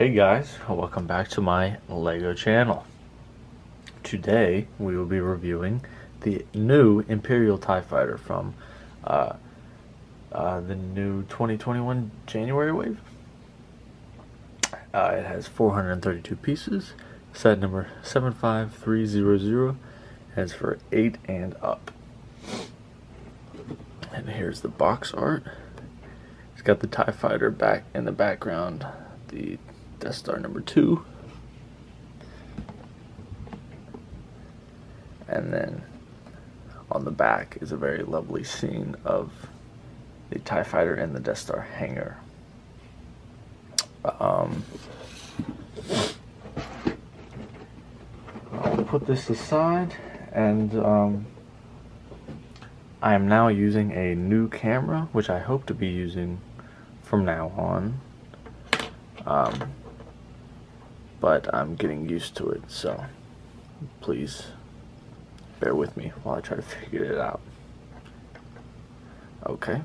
Hey guys, welcome back to my LEGO channel. Today we will be reviewing the new Imperial TIE Fighter from the new 2021 January wave. It has 432 pieces, set number 75300, and it's for 8 and up. And here's the box art. It's got the TIE Fighter back in the background, the Death Star number 2, and then on the back is a very lovely scene of the TIE Fighter in the Death Star hangar. I'll put this aside, and I am now using a new camera, which I hope to be using from now on. But I'm getting used to it, so please bear with me while I try to figure it out. Okay,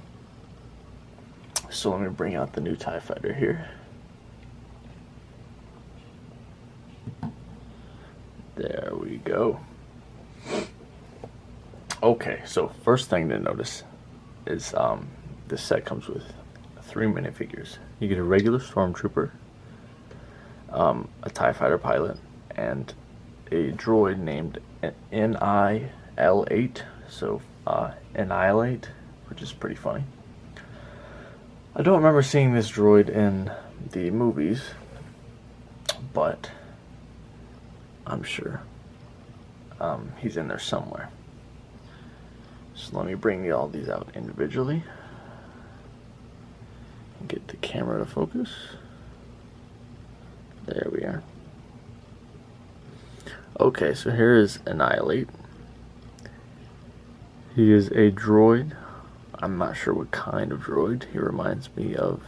so let me bring out the new TIE Fighter here. There we go. Okay, so first thing to notice is this set comes with 3 minifigures. You get a regular stormtrooper, a TIE Fighter pilot, and a droid named Annihilate, so Annihilate, which is pretty funny. I don't remember seeing this droid in the movies, but I'm sure he's in there somewhere. So let me bring all these out individually and get the camera to focus. There we are. Okay, so here is Annihilate. He is a droid. I'm not sure what kind of droid. He reminds me of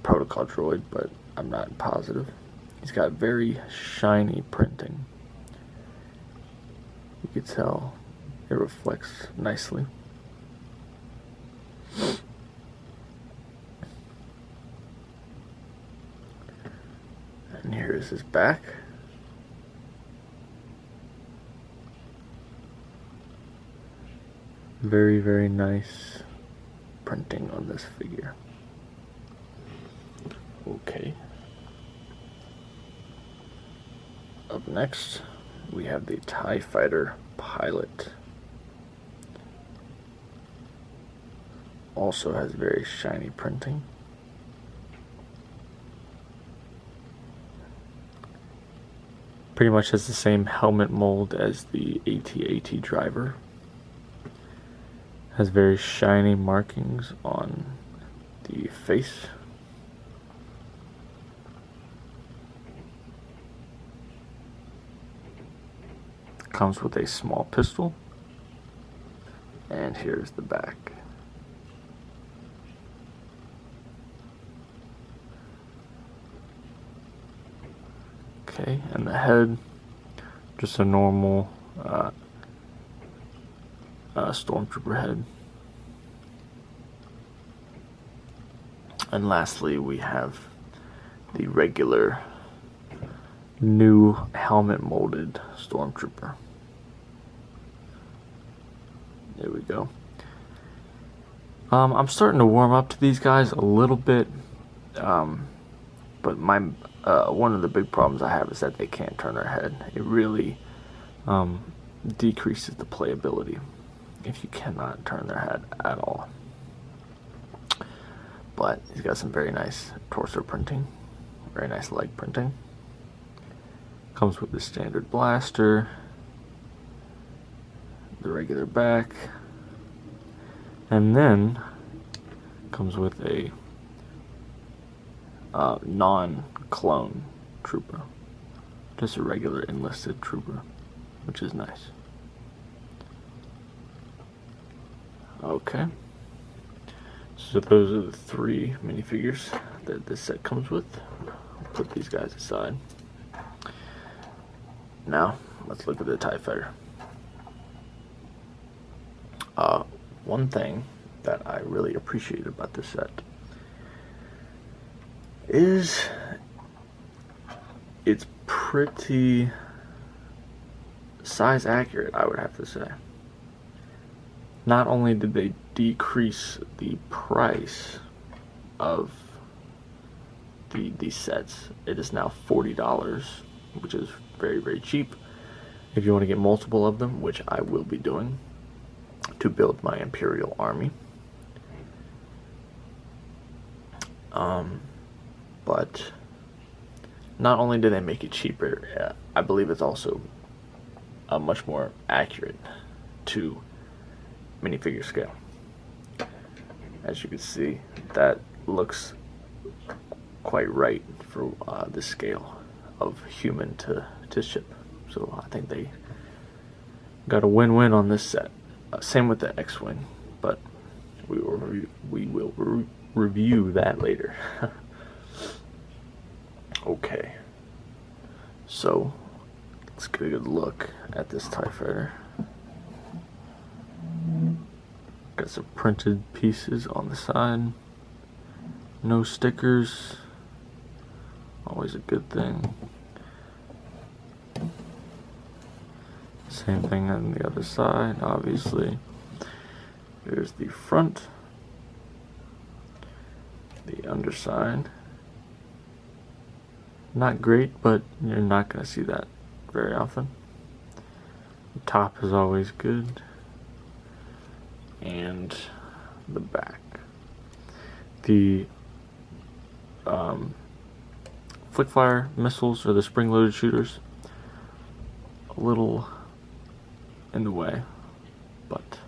Protocol droid, but I'm not positive. He's got very shiny printing. You can tell it reflects nicely. And here is his back. Very, very nice printing on this figure. Okay. Up next, we have the TIE Fighter pilot. Also has very shiny printing. Pretty much has the same helmet mold as the AT-AT driver. Has very shiny markings on the face. Comes with a small pistol. And here's the back. Okay, and the head, just a normal stormtrooper head. And lastly, we have the regular new helmet molded stormtrooper. There we go. I'm starting to warm up to these guys a little bit, but my one of the big problems I have is that they can't turn their head. It really decreases the playability if you cannot turn their head at all. But he's got some very nice torso printing, very nice leg printing. Comes with the standard blaster, the regular back, and then comes with a non-clone trooper, just a regular enlisted trooper, which is nice. Okay, so those are the 3 minifigures that this set comes with. I'll put these guys aside. Now, let's look at the TIE Fighter. One thing that I really appreciate about this set is it's pretty size accurate, I would have to say. Not only did they decrease the price of these sets, it is now $40, which is very, very cheap if you want to get multiple of them, which I will be doing to build my Imperial army. But not only do they make it cheaper, I believe it's also much more accurate to minifigure scale. As you can see, that looks quite right for the scale of human to ship. So I think they got a win-win on this set. Same with the X-Wing, but we will review that later. Okay, so let's get a good look at this TIE Fighter. Got some printed pieces on the side. No stickers. Always a good thing. Same thing on the other side, obviously. There's the front. The underside. Not great, but you're not going to see that very often. The top is always good. And the back. The flick fire missiles, or the spring-loaded shooters, a little in the way, but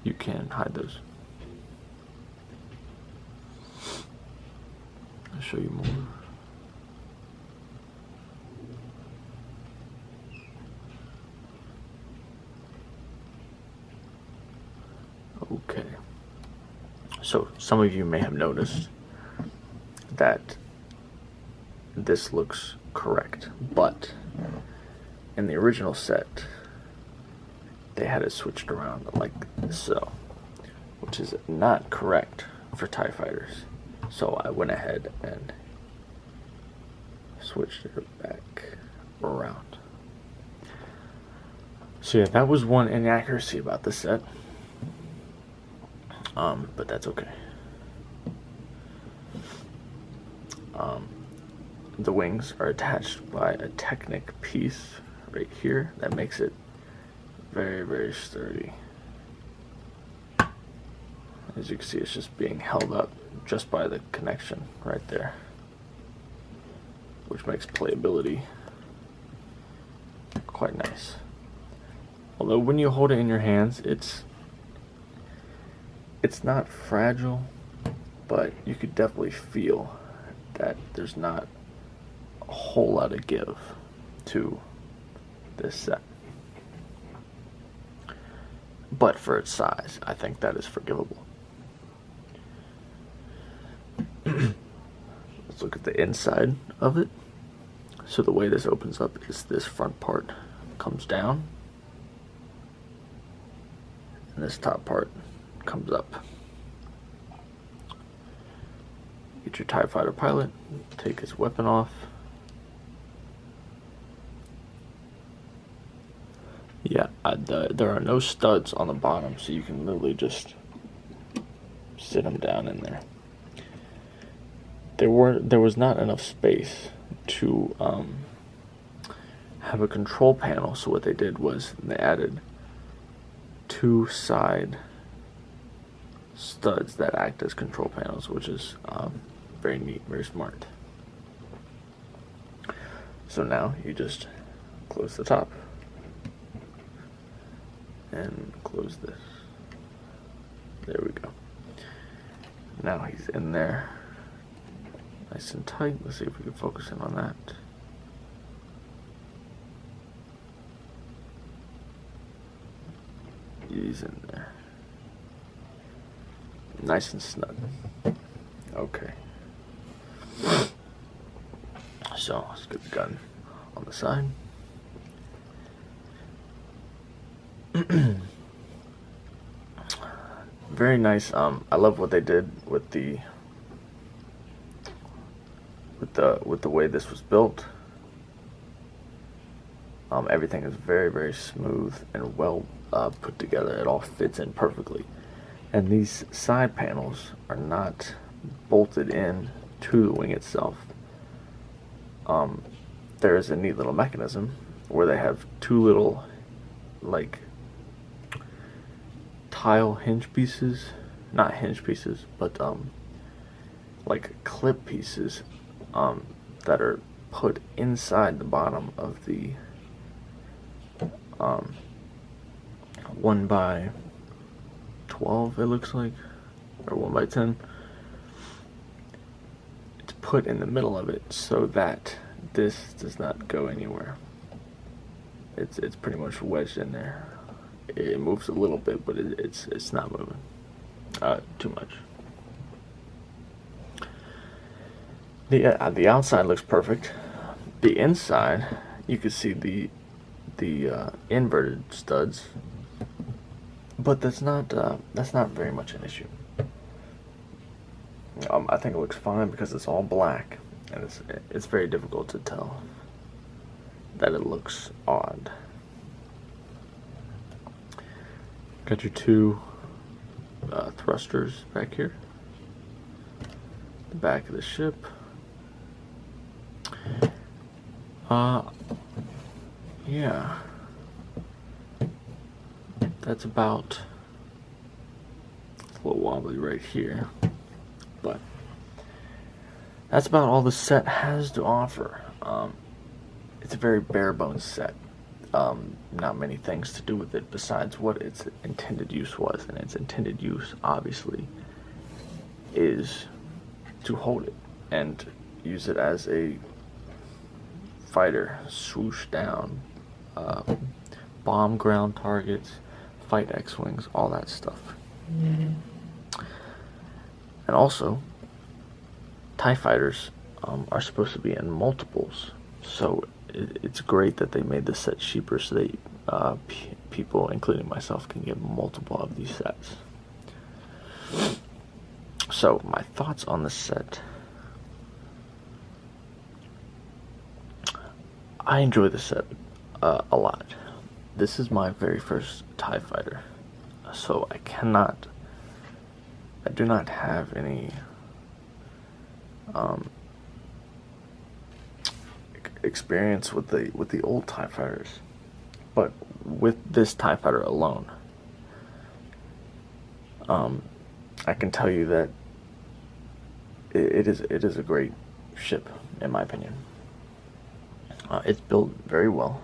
you can hide those. I'll show you more. Okay. So some of you may have noticed that this looks correct, but in the original set they had it switched around like so, which is not correct for TIE fighters. So I went ahead and switched it back around. So yeah, that was one inaccuracy about the set. But that's okay. The wings are attached by a Technic piece right here that makes it very, very sturdy. As you can see, it's just being held up just by the connection right there, which makes playability quite nice. Although when you hold it in your hands, it's not fragile, but you could definitely feel that there's not a whole lot of give to this set. But for its size, I think that is forgivable. Let's look at the inside of it. So the way this opens up is this front part comes down, and this top part comes up. Get your TIE Fighter pilot, take his weapon off. Yeah, there are no studs on the bottom, so you can literally just sit them down in there. There was not enough space to have a control panel, so what they did was they added two side studs that act as control panels, which is very neat, very smart. So now you just close the top and close this. There we go. Now he's in there nice and tight. Let's see if we can focus in on that. He's in there nice and snug. Okay, so let's get the gun on the side. Very nice. I love what they did with the with the way this was built. Everything is very, very smooth and well put together. It all fits in perfectly. And these side panels are not bolted in to the wing itself. There is a neat little mechanism where they have two little, like, tile hinge pieces, not hinge pieces, but like clip pieces that are put inside the bottom of the 1 by 12, it looks like, or 1 by 10. It's put in the middle of it so that this does not go anywhere. It's pretty much wedged in there. It moves a little bit, but it's not moving too much. The outside looks perfect. The inside, you can see the inverted studs, but that's not very much an issue. I think it looks fine because it's all black, and it's very difficult to tell that it looks odd. Got your two thrusters back here. The back of the ship. Yeah. That's about, it's a little wobbly right here, but that's about all the set has to offer. It's a very bare bones set. Not many things to do with it besides what its intended use was, and its intended use obviously is to hold it and use it as a fighter, swoosh down, bomb ground targets, fight X-Wings, all that stuff. And also, TIE fighters are supposed to be in multiples, so it's great that they made the set cheaper so that people, including myself, can get multiple of these sets. So, my thoughts on the set. I enjoy the set a lot. This is my very first TIE fighter, so I do not have any experience with the old TIE fighters, but with this TIE fighter alone, I can tell you that it is a great ship, in my opinion. It's built very well,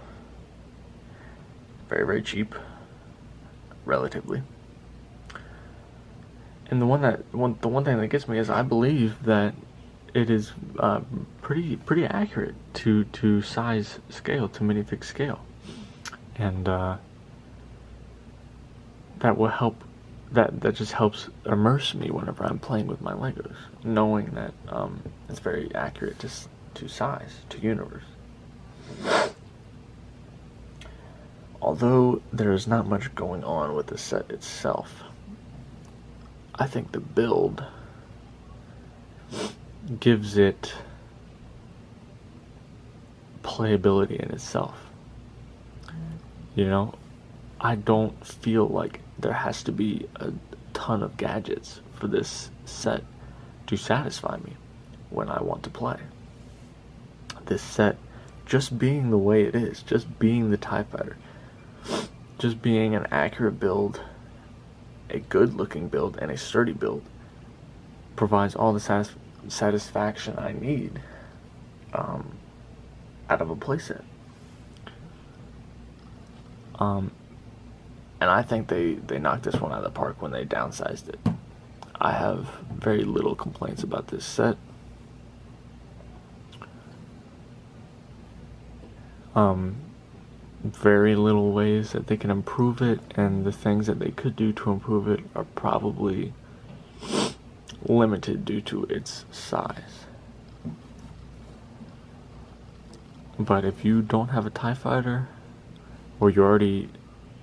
very, very cheap, relatively. And the one thing that gets me is I believe that it is pretty accurate to size scale, to minifig scale, and that will help. That just helps immerse me whenever I'm playing with my Legos, knowing that it's very accurate to size, to universe. Although there is not much going on with the set itself, I think the build gives it playability in itself. You know, I don't feel like there has to be a ton of gadgets for this set to satisfy me when I want to play. This set, just being the way it is, just being the TIE Fighter, just being an accurate build, a good looking build, and a sturdy build, provides all the satisfaction I need out of a playset. And I think they knocked this one out of the park when they downsized it. I have very little complaints about this set. Very little ways that they can improve it, and the things that they could do to improve it are probably limited due to its size. But if you don't have a TIE Fighter, or you already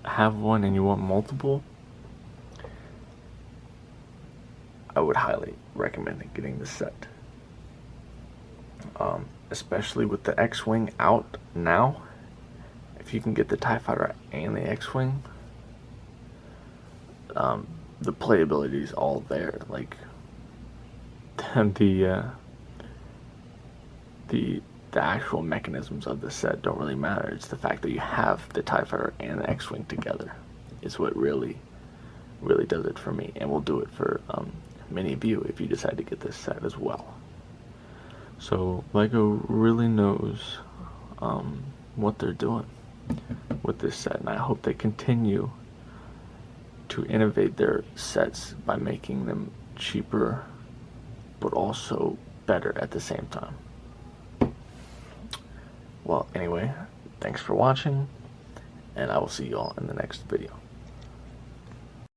have one and you want multiple, I would highly recommend getting this set. especially with the X-Wing out now. If you can get the TIE Fighter and the X-Wing, the playability is all there. Like, the actual mechanisms of the set don't really matter. It's the fact that you have the TIE Fighter and the X-Wing together is what really does it for me, and will do it for many of you if you decide to get this set as well. So LEGO really knows what they're doing with this set, and I hope they continue to innovate their sets by making them cheaper but also better at the same time. Well, anyway, thanks for watching, and I will see you all in the next video.